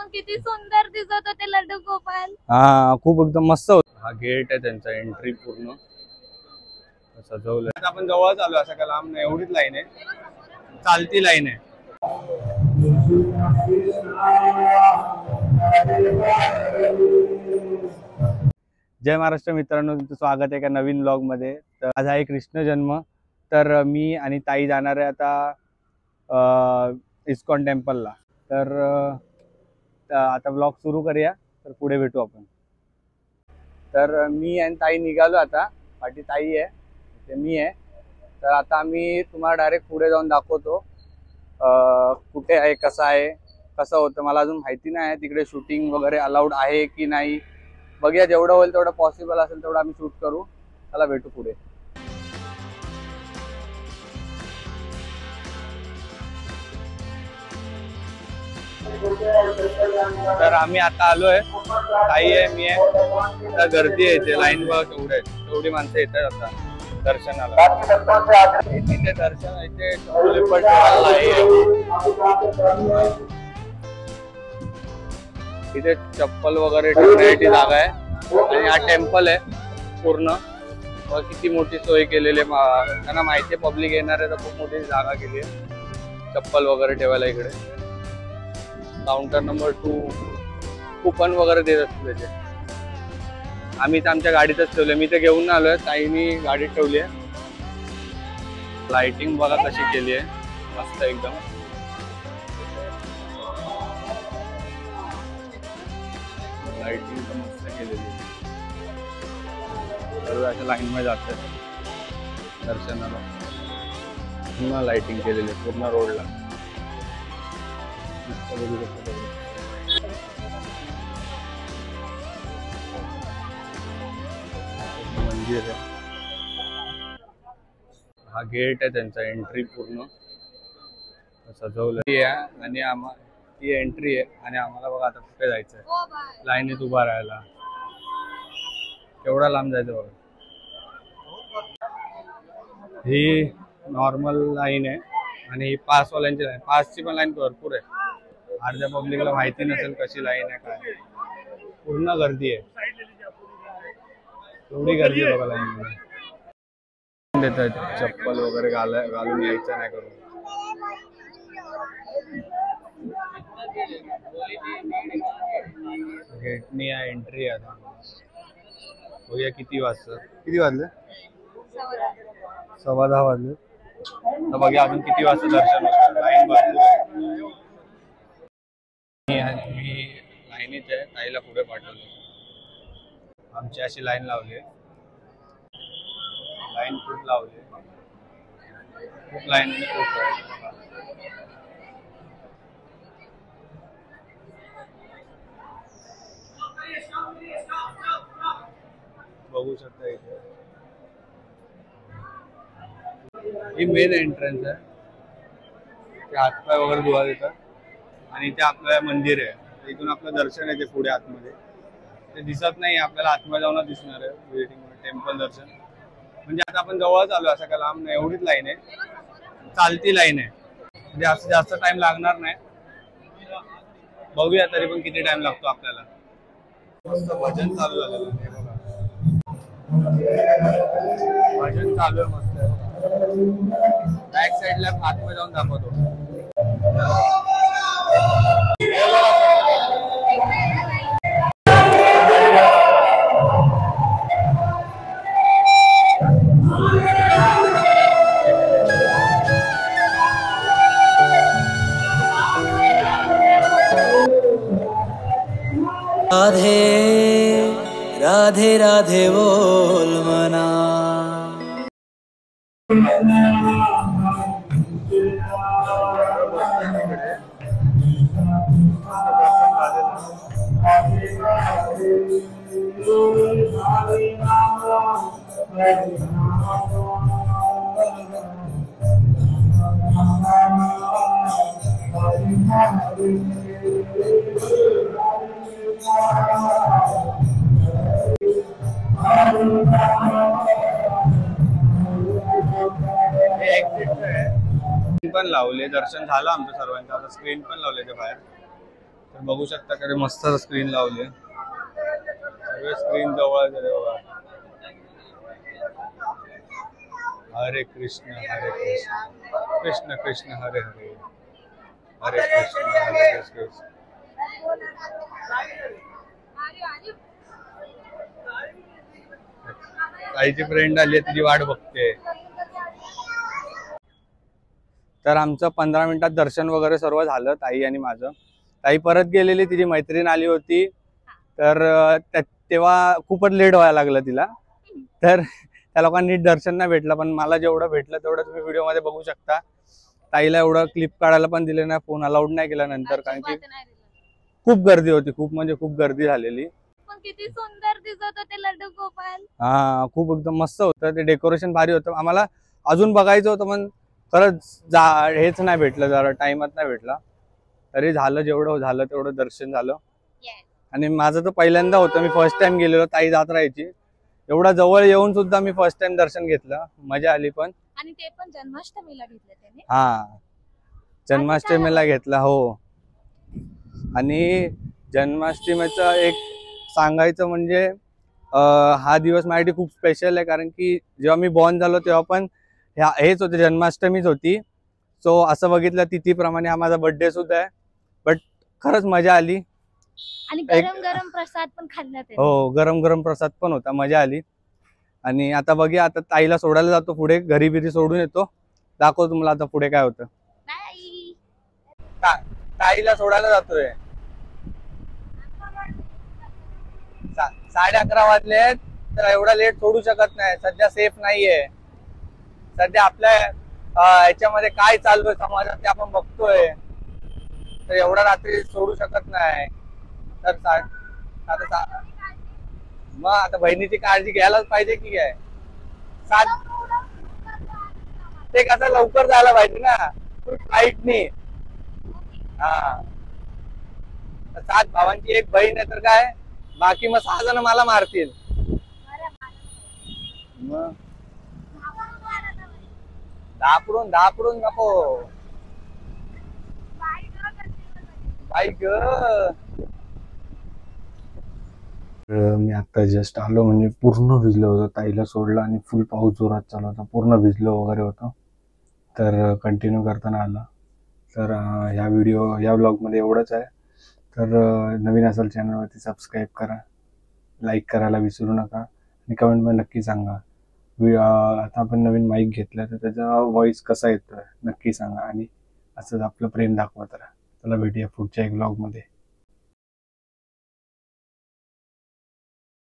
पण किती सुंदर दिसत होते लड्डू गोपाल. हा खूप एकदम मस्त होत. हा गेट आहे त्यांचा एंट्री पूर्ण सजवलंय. आपण जवळच आलो, असं काय लांब नाही, एवढीच लाईन आहे, चालती लाईन आहे. जय महाराष्ट्र मित्रांनो, तुमचं स्वागत आहे एका नवीन ब्लॉग मध्ये. तर आज आहे कृष्ण जन्म. तर मी आणि ताई जाणार आहे आता इस्कॉन टेम्पलला. तर आता ब्लॉग सुरू करूया, तर पुढे भेटू आपण. तर मी आणि ताई निघालो आता. पाठी ताई आहे, ते मी आहे. तर आता आम्ही तुम्हाला डायरेक्ट पुढे जाऊन दाखवतो कुठे आहे, कसं होतं. मला अजून माहिती नाही आहे तिकडे शूटिंग वगैरे अलाउड आहे की नाही. बघूया, जेवढं होईल तेवढं पॉसिबल असेल तेवढं आम्ही शूट करू. चला भेटू पुढे. तर आम्ही आता आलोय, ताई आहे, मी आहे. आता गर्दी आहे, ते लाईन बघ तेवढी माणसं येतात आता दर्शनाला. तिथे दर्शन इथे तिथे चप्पल वगैरे ठेवण्याची जागा आहे. आणि हा टेम्पल आहे पूर्ण. किती मोठी सोय केलेली आहे, त्यांना माहिती आहे पब्लिक येणार आहे, तर खूप मोठी जागा केली आहे चप्पल वगैरे ठेवायला. इकडे काउंटर नंबर 2 कुपन वगैरे देत असतो त्याचे. आम्ही तर आमच्या गाडीतच ठेवले, मी तर घेऊन आलोय, ताईनी गाडीत ठेवली आहे. लाइटिंग बघा कशी केली आहे, मस्त एकदम. लाइटिंग तर मस्त केलेली आहे. सर्व अशा लाईन मध्ये जातात दर्शनाला. पूर्ण लाइटिंग केलेली आहे पूर्ण रोडला. मंदिर आहे. हा गेट आहे त्यांचा एंट्री पूर्ण सजवलं आणि ती एंट्री आहे. आणि आम्हाला बघा आता कुठे जायचंय, लाईनीत उभा राहायला. केवढा लांब जायचं बघा. ही नॉर्मल लाईन आहे आणि ही पासवाल्यांची लाईन. पासची पण लाईन भरपूर आहे. अर्ध्या पब्लिकला माहिती नसेल कशी लाईन आहे काय. पूर्ण गर्दी आहे, एवढी गर्दी आहे बघा लाईन मध्ये. देतात चप्पल वगैरे घालून यायचं नाही करून. गेटनी एंट्री आहे. आता बघूया किती वाजले. 10:15 वाजले. तर बघूया अजून किती वाजता दर्शन होतं. लाईन भरपूर आहे. मी लाईनीत आहे, ताईला पुढे पाठवलं. आमची अशी लाईन लावली आहे. लाईन खूप लावली, खूप लाईन खूप आहे. बघू शकता इथे ही मेन एंट्रन्स आहे. ते हातपाय वगैरे धुवा देतात. आणि इथे आपलं मंदिर आहे, इथून आपलं दर्शन आहे. ते पुढे आतमध्ये ते दिसत नाही आपल्याला, आतमध्ये जाऊन दिसणार आहे वेटिंग टेम्पल दर्शन. म्हणजे आता आपण जवळच आलो, असं काय लांब नाही, एवढीच लाईन आहे, चालती लाईन आहे. म्हणजे जास्त टाइम लागणार नाही. बघूया तरी पण किती टाइम लागतो आपल्याला. मस्त भजन चालू झालेलं आहे बघा. भजन चालू आहे मस्त. बॅक साईडला आतमध्ये जाऊन दाखवतो. राधे राधे राधे बोल मना. पण लावले, दर्शन झालं आमचं सर्वांचं. आता स्क्रीन पण लावले ते बाहेर. तर बघू शकता की मस्त स्क्रीन लावली, सगळे स्क्रीन जवळ बघा. हरे कृष्ण कृष्ण कृष्ण हरे हरे, हरे कृष्ण हरे कृष्ण. ताईची फ्रेंड आली, तिची वाट बघते. तर आमचं 15 मिनिटात दर्शन वगैरे सर्व झालं, ताई आणि माझं. ताई परत गेलेली, तिची मैत्रीण आली होती, तर तेव्हा खूपच लेट व्हायला लागलं तिला. तर त्या लोकांना नीट दर्शन नाही भेटलं, पण मला जेवढं भेटलं तेवढं तुम्ही व्हिडिओ मध्ये बघू शकता. ताईला एवढं क्लिप काढायला पण दिले नाही, फोन अलाउड नाही केला नंतर, कारण की खूप गर्दी होती, खूप म्हणजे खूप गर्दी झालेली. पण किती सुंदर दिसत होते लड्डू गोपाल. हा, खूप एकदम मस्त होतं ते, डेकोरेशन भारी होतं. आम्हाला अजून बघायचं होतं, पण खरंच हेच नाही भेटलं, जरा टाइमच नाही भेटला. तरी झालं, जेवढं झालं तेवढं दर्शन झालं. आणि माझं तर पहिल्यांदा होतं, मी फर्स्ट टाइम गेलेलो, ताई जात राहायची. एवढा जवळ येऊन सुद्धा मी फर्स्ट टाइम दर्शन घेतलं, मजा आली. पण आणि ते पण जन्माष्टमीला घेतलं त्याने. हा, जन्माष्टमीला घेतला हो. आणि जन्माष्टमीचं एक सांगायचं म्हणजे हा दिवस माझ्यासाठी खूप स्पेशल आहे, कारण की जेव्हा मी बॉर्न झालो तेव्हा पण हेच होते, जन्माष्टमीच होती. सो असं बघितलं तिथीप्रमाणे हा माझा बर्थडे सुद्धा आहे. बट खरंच मजा आली. आणि गरम गरम प्रसाद पण खाल्ला. हो, गरम गरम प्रसाद पण होता, मजा आली. आणि आता बघूया, आता ताईला सोडायला जातो पुढे, घरी बिरी सोडून येतो, दाखव तुम्हाला आता पुढे काय होतं. ताईला सोडायला जातोय. 11:30 वाजलेत, तर एवढा लेट सोडू शकत नाही, सध्या सेफ नाहीये. सध्या आपल्या याच्यामध्ये काय चालू आहे समाजात ते आपण बघतोय, तर एवढा रात्री सोडू शकत नाही. तर मग आता बहिणीची काळजी घ्यायलाच पाहिजे की काय. ते कसं लवकर जायला पाहिजे ना, फ्लाईटनी. हा, 7 भावांची एक बहीण आहे, तर काय बाकी मग 6 जण मला मारतील. मग दापडून नको बाईक. मी आता जस्ट आलो, म्हणजे पूर्ण भिजलो होतो. ताईला सोडलं आणि फुल पाऊस जोरात चालू होता, पूर्ण भिजलो वगैरे होतो. तर कंटिन्यू करताना आला. तर ह्या ब्लॉगमध्ये एवढंच आहे. तर नवीन असेल चॅनलवरती सबस्क्राईब करा, लाईक करायला विसरू नका, आणि कमेंटमध्ये नक्की सांगा. आता आपण नवीन माईक घेतला, तर त्याचा व्हॉइस कसा येतोय नक्की सांगा, आणि असंच आपलं प्रेम दाखवत राहा. चला भेटूया पुढच्या एक ब्लॉगमध्ये.